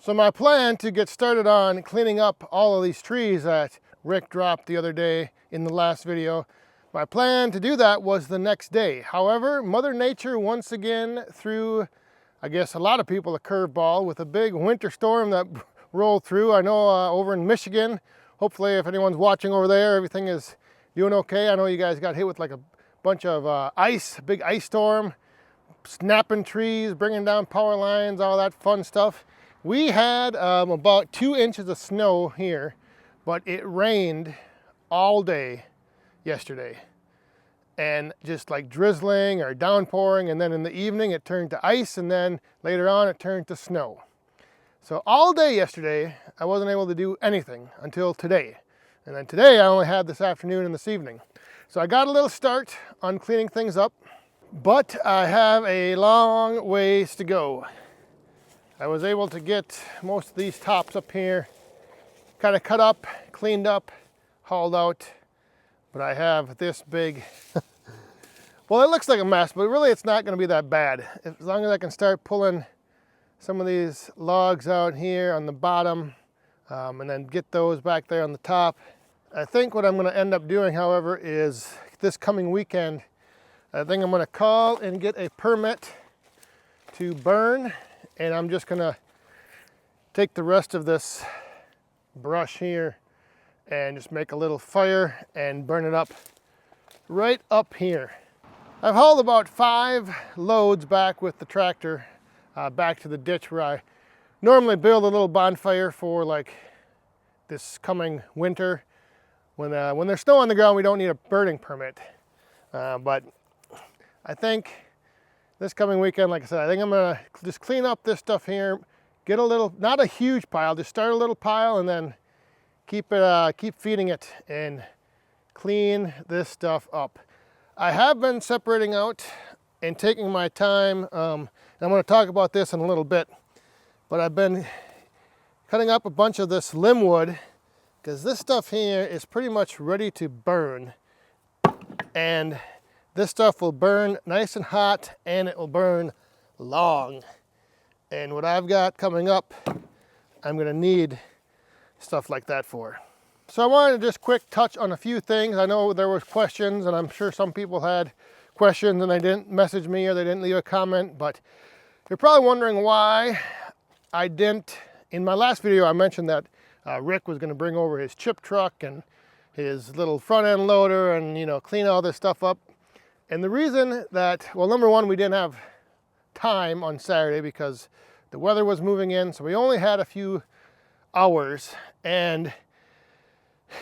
So my plan to get started on cleaning up all of these trees that Rick dropped the other day in the last video, my plan to do that was the next day. However, Mother Nature once again threw, I guess, a lot of people a curveball with a big winter storm that rolled through. I know over in Michigan, hopefully if anyone's watching over there, everything is doing okay. I know you guys got hit with like a bunch of ice, big ice storm, snapping trees, bringing down power lines, all that fun stuff. We had about 2 inches of snow here, but it rained all day yesterday. And just like drizzling or downpouring, and then in the evening it turned to ice, and then later on it turned to snow. So all day yesterday, I wasn't able to do anything until today. And then today I only had this afternoon and this evening. So I got a little start on cleaning things up, but I have a long ways to go. I was able to get most of these tops up here kind of cut up, cleaned up, hauled out, but I have this big, well, it looks like a mess, but really it's not going to be that bad. As long as I can start pulling some of these logs out here on the bottom and then get those back there on the top. I think what I'm going to end up doing, however, is this coming weekend, I think I'm going to call and get a permit to burn. And I'm just gonna take the rest of this brush here and just make a little fire and burn it up right up here. I've hauled about 5 loads back with the tractor back to the ditch where I normally build a little bonfire for like this coming winter. When there's snow on the ground, we don't need a burning permit. But I think this coming weekend, like I said, I think I'm gonna just clean up this stuff here, get a little, not a huge pile, just start a little pile and then keep feeding it and clean this stuff up. I have been separating out and taking my time, and I'm gonna talk about this in a little bit, but I've been cutting up a bunch of this limb wood because this stuff here is pretty much ready to burn. And this stuff will burn nice and hot, and it will burn long. And what I've got coming up, I'm gonna need stuff like that for. So I wanted to just quick touch on a few things. I know there was questions, and I'm sure some people had questions and they didn't message me or they didn't leave a comment, but you're probably wondering why I didn't. In my last video, I mentioned that Rick was gonna bring over his chip truck and his little front end loader and, you know, clean all this stuff up. And the reason that, well, number one, we didn't have time on Saturday because the weather was moving in, so we only had a few hours. And,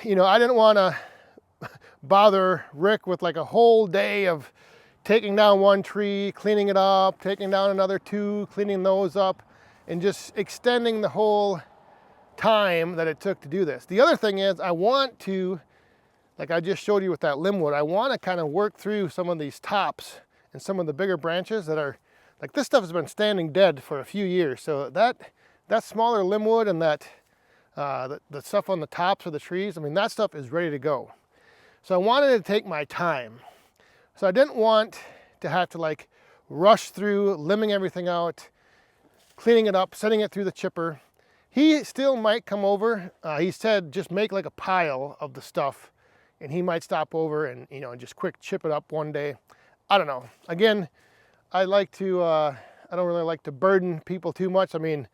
you know, I didn't want to bother Rick with like a whole day of taking down one tree, cleaning it up, taking down another 2, cleaning those up, and just extending the whole time that it took to do this. The other thing is I want to, like I just showed you with that limb wood, I want to kind of work through some of these tops and some of the bigger branches that are, like this stuff has been standing dead for a few years. So that smaller limb wood and that the stuff on the tops of the trees, I mean, that stuff is ready to go. So I wanted to take my time. So I didn't want to have to like rush through limbing everything out, cleaning it up, setting it through the chipper. He still might come over. He said just make like a pile of the stuff, and he might stop over and, you know, just quick chip it up one day. I don't know. Again, I like to, I don't really like to burden people too much. I mean,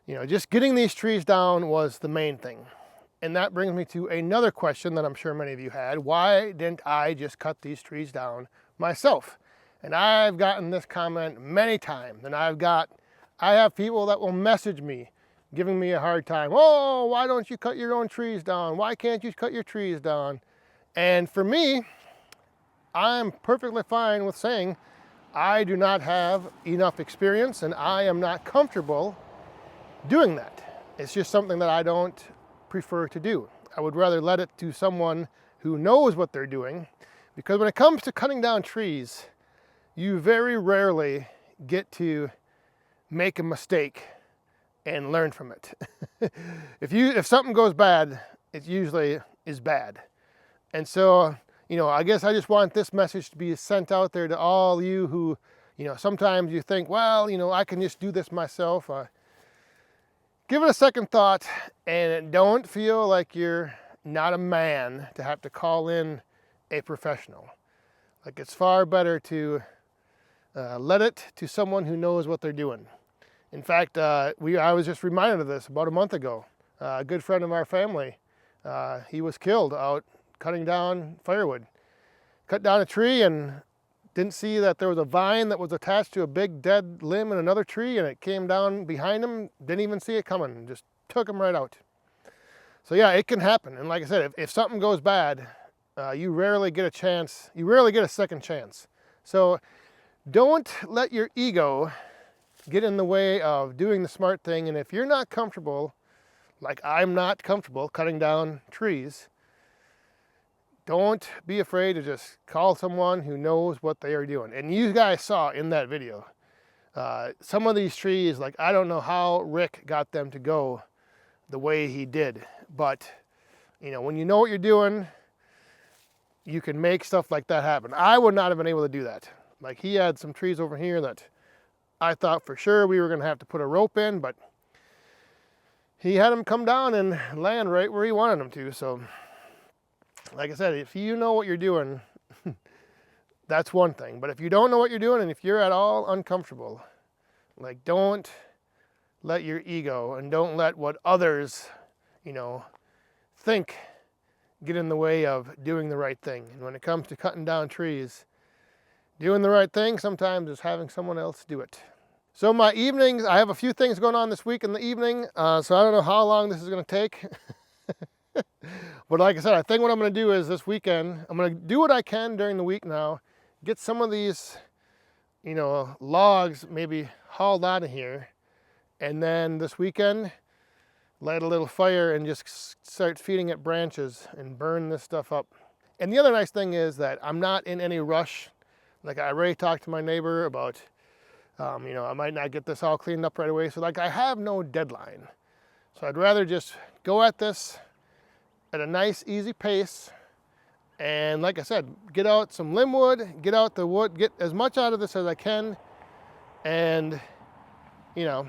you know, just getting these trees down was the main thing. And that brings me to another question that I'm sure many of you had. Why didn't I just cut these trees down myself? And I've gotten this comment many times, and I have people that will message me giving me a hard time. Oh, why don't you cut your own trees down? Why can't you cut your trees down? And for me, I'm perfectly fine with saying I do not have enough experience and I am not comfortable doing that. It's just something that I don't prefer to do. I would rather let it to someone who knows what they're doing, because when it comes to cutting down trees, you very rarely get make a mistake and learn from it. If something goes bad, it usually is bad. And so, you know, I guess I just want this message to be sent out there to all you who, you know, sometimes you think, well, you know, I can just do this myself. give it a second thought and don't feel like you're not a man to have to call in a professional. Like, it's far better to let it to someone who knows what they're doing. In fact, I was just reminded of this about a month ago. A good friend of our family, he was killed out cutting down firewood. Cut down a tree and didn't see that there was a vine that was attached to a big dead limb in another tree, and it came down behind him, didn't even see it coming, and just took him right out. So yeah, it can happen. And like I said, if something goes bad, you rarely get a second chance. So don't let your ego get in the way of doing the smart thing. And if you're not comfortable, like I'm not comfortable cutting down trees, don't be afraid to just call someone who knows what they are doing. And you guys saw in that video, some of these trees, like I don't know how Rick got them to go the way he did. But, you know, when you know what you're doing, you can make stuff like that happen. I would not have been able to do that. Like, he had some trees over here that I thought for sure we were going to have to put a rope in, but he had them come down and land right where he wanted them to. So, like I said, if you know what you're doing, that's one thing. But if you don't know what you're doing and if you're at all uncomfortable, like, don't let your ego and don't let what others, you know, think get in the way of doing the right thing. And when it comes to cutting down trees, doing the right thing sometimes is having someone else do it. So my evenings, I have a few things going on this week in the evening, so I don't know how long this is going to take. But like I said, I think what I'm going to do is this weekend, I'm going to do what I can during the week now, get some of these, you know, logs maybe hauled out of here, and then this weekend, light a little fire and just start feeding it branches and burn this stuff up. And the other nice thing is that I'm not in any rush. Like, I already talked to my neighbor about, you know, I might not get this all cleaned up right away. So like, I have no deadline. So I'd rather just go at this at a nice, easy pace. And like I said, get out some limb wood, get out the wood, get as much out of this as I can. And, you know,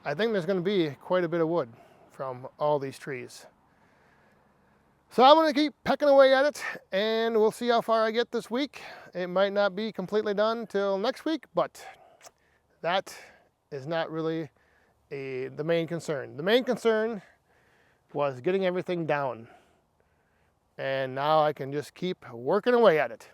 I think there's going to be quite a bit of wood from all these trees. So I'm going to keep pecking away at it, and we'll see how far I get this week. It might not be completely done till next week, but that is not really the main concern. The main concern was getting everything down, and now I can just keep working away at it.